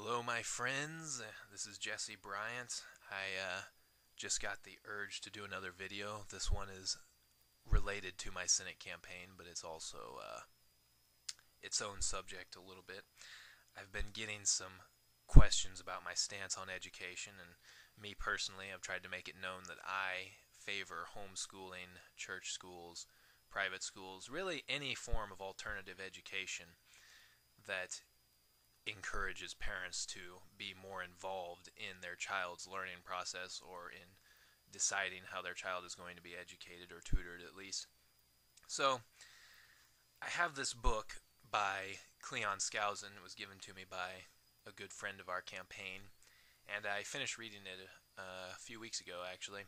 Hello, my friends. This is Jesse Bryant. I just got the urge to do another video. This one is related to my Senate campaign, but it's also its own subject a little bit. I've been getting some questions about my stance on education, and me personally, I've tried to make it known that I favor homeschooling, church schools, private schools, really any form of alternative education that encourages parents to be more involved in their child's learning process or in deciding how their child is going to be educated or tutored at least. So I have this book by Cleon Skousen. It was given to me by a good friend of our campaign, and I finished reading it a few weeks ago actually.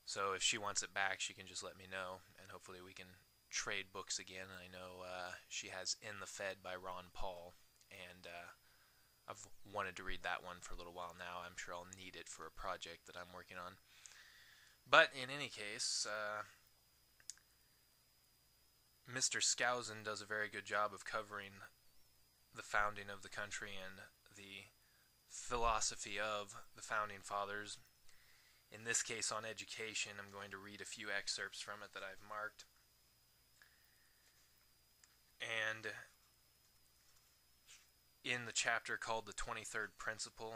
So if she wants it back, she can just let me know, and hopefully we can trade books again. I know she has In the Fed by Ron Paul, and I've wanted to read that one for a little while now. I'm sure I'll need it for a project that I'm working on. But in any case, Mr. Skousen does a very good job of covering the founding of the country and the philosophy of the founding fathers. In this case, on education, I'm going to read a few excerpts from it that I've marked. And in the chapter called the 23rd Principle,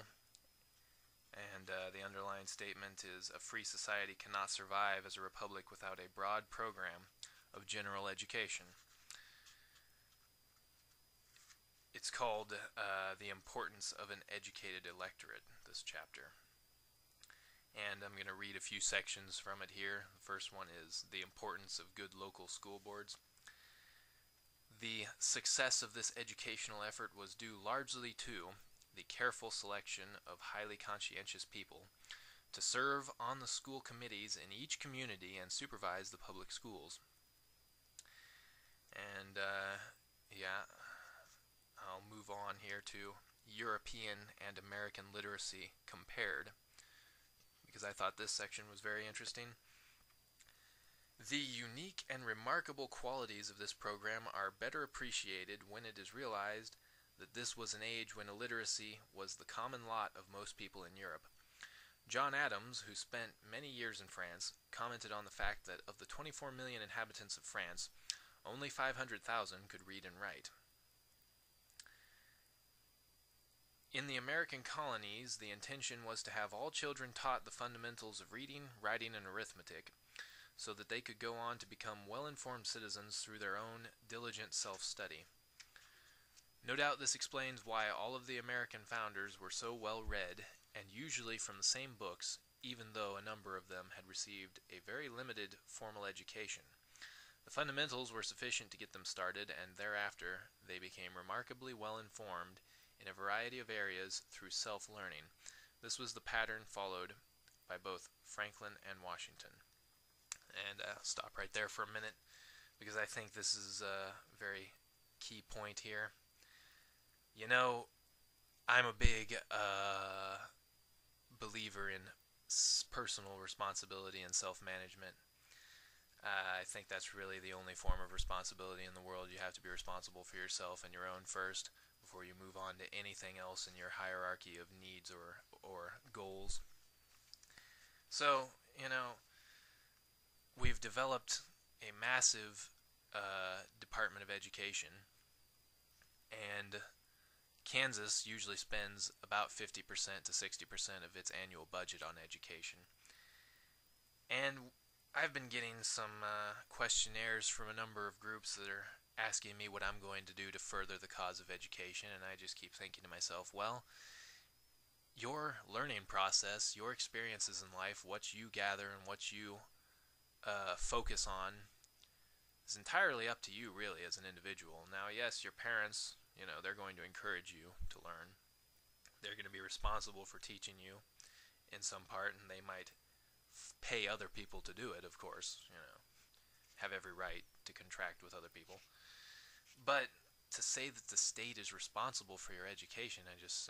and the underlying statement is, a free society cannot survive as a republic without a broad program of general education. It's called The Importance of an Educated Electorate, this chapter. And I'm going to read a few sections from it here. The first one is the importance of good local school boards. The success of this educational effort was due largely to the careful selection of highly conscientious people to serve on the school committees in each community and supervise the public schools. And I'll move on here to European and American literacy compared, because I thought this section was very interesting. The unique and remarkable qualities of this program are better appreciated when it is realized that this was an age when illiteracy was the common lot of most people in Europe. John Adams, who spent many years in France, commented on the fact that of the 24 million inhabitants of France, only 500,000 could read and write. In the American colonies, the intention was to have all children taught the fundamentals of reading, writing, and arithmetic, so that they could go on to become well-informed citizens through their own diligent self-study. No doubt this explains why all of the American founders were so well-read, and usually from the same books, even though a number of them had received a very limited formal education. The fundamentals were sufficient to get them started, and thereafter they became remarkably well-informed in a variety of areas through self-learning. This was the pattern followed by both Franklin and Washington. And I'll stop right there for a minute, because I think this is a very key point here. You know, I'm a big believer in personal responsibility and self-management. I think that's really the only form of responsibility in the world. You have to be responsible for yourself and your own first before you move on to anything else in your hierarchy of needs or goals. So, you know, we've developed a massive Department of Education, and Kansas usually spends about 50% to 60% of its annual budget on education. And I've been getting some questionnaires from a number of groups that are asking me what I'm going to do to further the cause of education, and I just keep thinking to myself, well, your learning process, your experiences in life, what you gather and what you focus on is entirely up to you, really, as an individual. Now, yes, your parents, they're going to encourage you to learn. They're going to be responsible for teaching you in some part, and they might pay other people to do it, of course, have every right to contract with other people. But to say that the state is responsible for your education, it's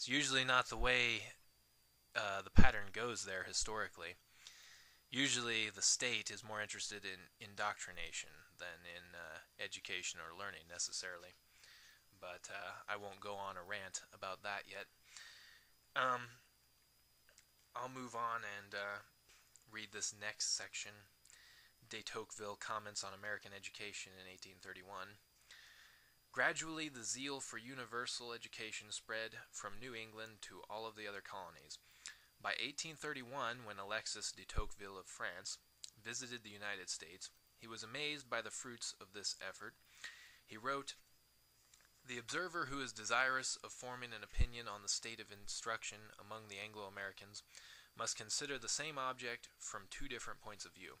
usually not the way the pattern goes there historically. Usually the state is more interested in indoctrination than in education or learning necessarily. but I won't go on a rant about that yet. Um, I'll move on and read this next section. De Tocqueville comments on American education in 1831. Gradually, the zeal for universal education spread from New England to all of the other colonies. By 1831, when Alexis de Tocqueville of France visited the United States, he was amazed by the fruits of this effort. He wrote, "The observer who is desirous of forming an opinion on the state of instruction among the Anglo-Americans must consider the same object from two different points of view.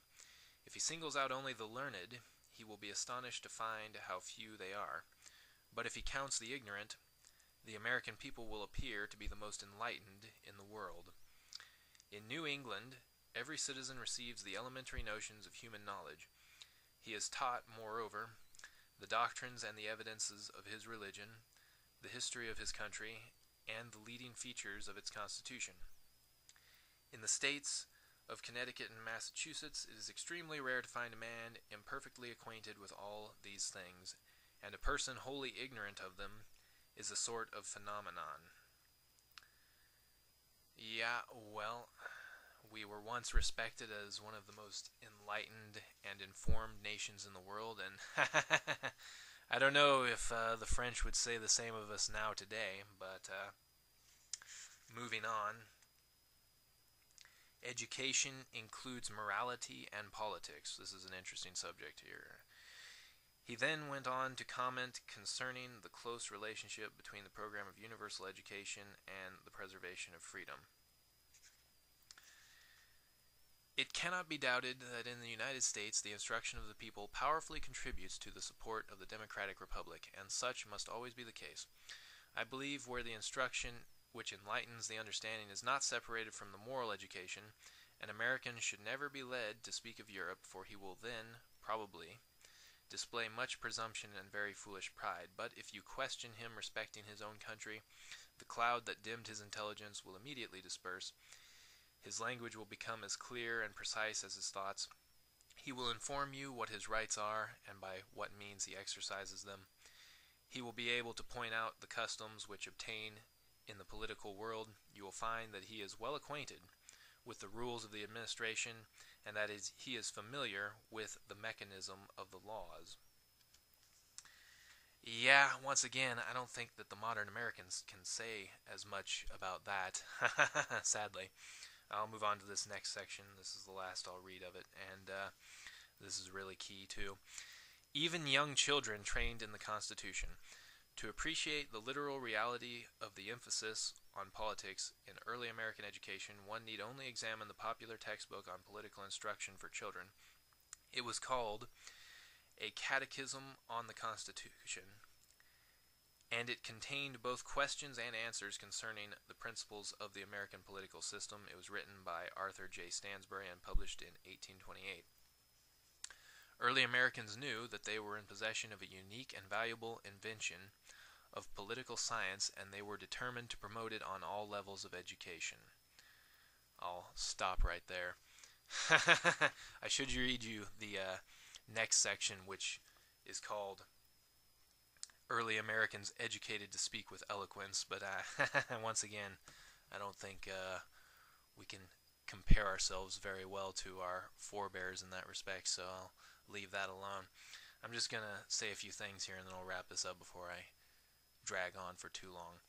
If he singles out only the learned, he will be astonished to find how few they are. But if he counts the ignorant, the American people will appear to be the most enlightened in the world. In New England, every citizen receives the elementary notions of human knowledge. He is taught, moreover, the doctrines and the evidences of his religion, the history of his country, and the leading features of its constitution. In the states of Connecticut and Massachusetts, it is extremely rare to find a man imperfectly acquainted with all these things, and a person wholly ignorant of them is a sort of phenomenon." Yeah, well, we were once respected as one of the most enlightened and informed nations in the world, and I don't know if the French would say the same of us now today, but moving on. Education includes morality and politics. This is an interesting subject here. He then went on to comment concerning the close relationship between the program of universal education and the preservation of freedom. It cannot be doubted that in the United States the instruction of the people powerfully contributes to the support of the democratic republic, and such must always be the case. I believe where the instruction which enlightens the understanding is not separated from the moral education, an American should never be led to speak of Europe, for he will then, probably, display much presumption and very foolish pride. But if you question him respecting his own country, the cloud that dimmed his intelligence will immediately disperse. His language will become as clear and precise as his thoughts. He will inform you what his rights are, and by what means he exercises them. He will be able to point out the customs which obtain in the political world. You will find that he is well acquainted with the rules of the administration, and that he is familiar with the mechanism of the laws. Yeah, once again, I don't think that the modern Americans can say as much about that, sadly. I'll move on to this next section. This is the last I'll read of it, and this is really key too. Even young children trained in the Constitution. To appreciate the literal reality of the emphasis on politics in early American education, one need only examine the popular textbook on political instruction for children. It was called A Catechism on the Constitution, and it contained both questions and answers concerning the principles of the American political system. It was written by Arthur J. Stansbury and published in 1828. Early Americans knew that they were in possession of a unique and valuable invention of political science, and they were determined to promote it on all levels of education. I'll stop right there. I should read you the next section, which is called Early Americans Educated to Speak with Eloquence, but once again, I don't think we can compare ourselves very well to our forebears in that respect, so I'll leave that alone. I'm just going to say a few things here and then I'll wrap this up before I drag on for too long.